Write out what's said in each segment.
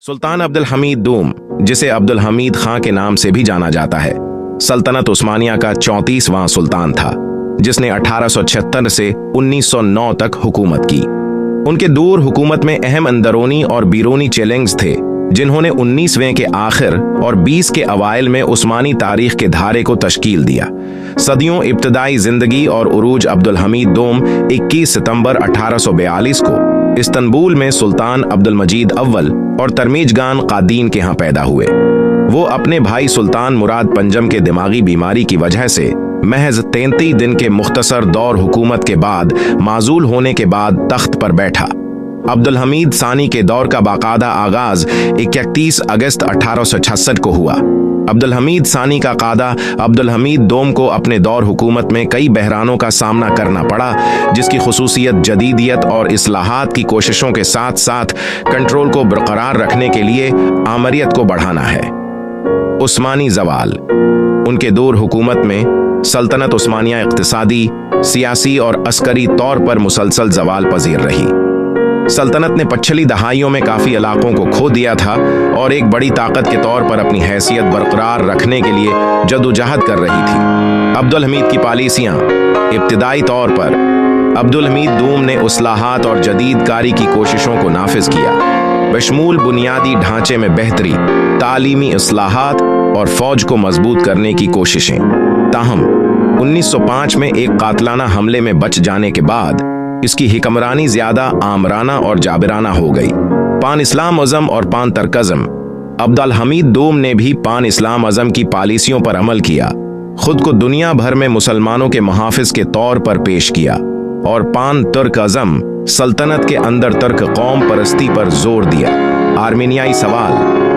सुल्तान अब्दुल हमीद दूम, जिसे अब्दुल हमीद खां के नाम से भी जाना जाता है, सल्तनत उस्मानिया का 34वां सुल्तान था, जिसने 1876 से 1909 तक हुकूमत की। उनके दूर हुकूमत में अहम अंदरूनी और बैरूनी चैलेंज थे, जिन्होंने 19वें के आखिर और 20 के अवाइल में उस्मानी तारीख के धारे को तश्कील दिया। सदियों इब्तदाई जिंदगी और उरूज अब्दुल हमीद दोम 21 सितंबर 1842 को इस्तंबुल में सुल्तान अब्दुल मजीद अव्वल और तरमीजगान कादीन के यहाँ पैदा हुए। वो अपने भाई सुल्तान मुराद पंजम के दिमागी बीमारी की वजह से महज 33 दिन के मुख्तसर दौर हुकूमत के बाद माजूल होने के बाद तख्त पर बैठा। अब्दुल हमीद सानी के दौर का बाकायदा आगाज 31 अगस्त 1866 को हुआ। अब्दुल हमीद सानी का कादा अब्दुल हमीद दोम को अपने दौर हुकूमत में कई बहरानों का सामना करना पड़ा, जिसकी खुसूसियत जदीदियत और इस्लाहात की कोशिशों के साथ साथ कंट्रोल को बरकरार रखने के लिए आमरियत को बढ़ाना है। उस्मानी जवाल। उनके दौर हुकूमत में सल्तनत उस्मानिया इक्तिसादी, सियासी और अस्करी तौर पर मुसलसल जवाल पजीर रही। सल्तनत ने पछली दहाइयों में काफी इलाकों को खो दिया था और एक बड़ी ताकत के तौर पर अपनी हैसियत बरकरार रखने के लिए जदोजहद कर रही थी। अब्दुल हमीद की पॉलिसियां। इब्तिदाई तौर पर अब्दुल हमीद दूम ने इस्लाहात और जदीदकारी की कोशिशों को नाफिज किया, बशमूल बुनियादी ढांचे में बेहतरी, तालीमी इस्लाहात और फौज को मजबूत करने की कोशिशें। ताहम 1905 में एक कातलाना हमले में बच जाने के बाद इसकी हिक्मरानी ज्यादा आमराना और जाबिराना हो गई। पान इस्लाम अज़म और पान तर्कज़म। अब्दुल हमीद दोम ने भी पान इस्लाम अज़म की पॉलिसियों पर अमल किया, खुद को दुनिया भर में मुसलमानों के मुहाफिज के तौर पर पेश किया और पान तुर्क अज़म सल्तनत के अंदर तुर्क कौम परस्ती पर जोर दिया। आर्मीनियाई सवाल।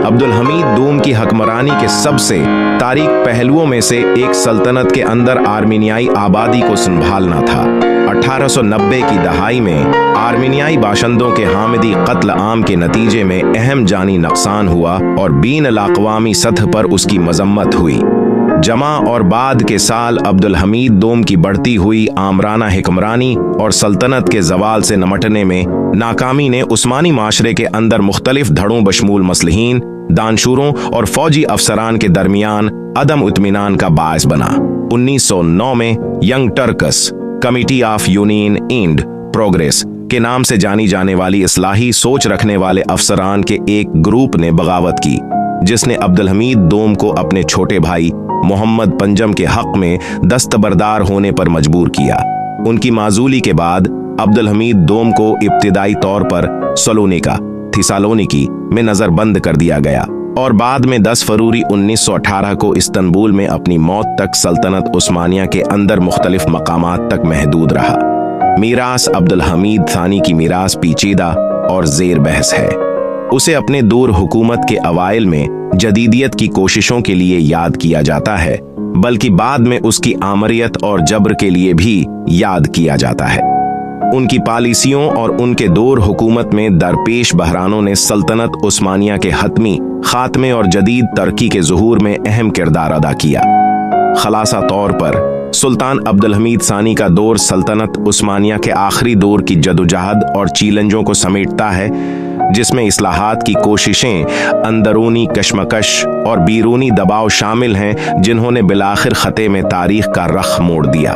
अब्दुल हमीद दोम की हुक्मरानी के सबसे तारीख पहलुओं में से एक सल्तनत के अंदर आर्मीनियाई आबादी को संभालना था। 1890 की दहाई में आर्मीनियाई बाशिंदों के हामिदी कत्ल आम के नतीजे में अहम जानी नुकसान हुआ और बीन अलाक़वामी सतह पर उसकी मजम्मत हुई। जमा और बाद के साल अब्दुल हमीद दोम की बढ़ती हुई आमराना हिक्मरानी और सल्तनत के जवाल से निपटने में नाकामी ने उस्मानी माशरे के अंदर मुख्तलिफ धड़ों बशमूल मसलहीन, दानशूरों और फौजी अफसरान के दरमियान अदम इत्मीनान का बायस बना। 1909 में young Turks committee of union and progress के नाम से जानी जाने वाली इस्लाही सोच रखने वाले अफसरान के एक ग्रुप ने बगावत की, जिसने अब्दुल हमीद दोम को अपने छोटे भाई मोहम्मद पंजम के हक में दस्तबरदार होने पर मजबूर किया। उनकी माजूली के बाद अब्दुल हमीद दोम को इब्तिदाई तौर पर थिसालोनिकी में नजरबंद कर दिया गया और बाद में 10 फरवरी 1918 को इस्तंबुल में अपनी मौत तक सल्तनत उस्मानिया के अंदर मुख्तलिफ मकामात तक महदूद रहा। मीरास अब्दुल हमीद सानी की मीरास पेचीदा और जेर बहस है। उसे अपने दूर हुकूमत के अवाइल में जदीदियत की कोशिशों के लिए याद किया जाता है, बल्कि बाद में उसकी आमरियत और जबर के लिए भी याद किया जाता है। उनकी पॉलिसियों और उनके दौर हुकूमत में दरपेश बहरानों ने सल्तनत उस्मानिया के हतमी खात्मे और जदीद तरक्की के ज़ुहूर में अहम किरदार अदा किया। खलासा तौर पर सुल्तान अब्दुल हमीद सानी का दौर सल्तनत उस्मानिया के आखिरी दौर की जदोजहद और चैलेंजों को समेटता है, जिसमें इस्लाहात की कोशिशें, अंदरूनी कशमकश और बैरूनी दबाव शामिल हैं, जिन्होंने बिलाखिर खते में तारीख का रख मोड़ दिया।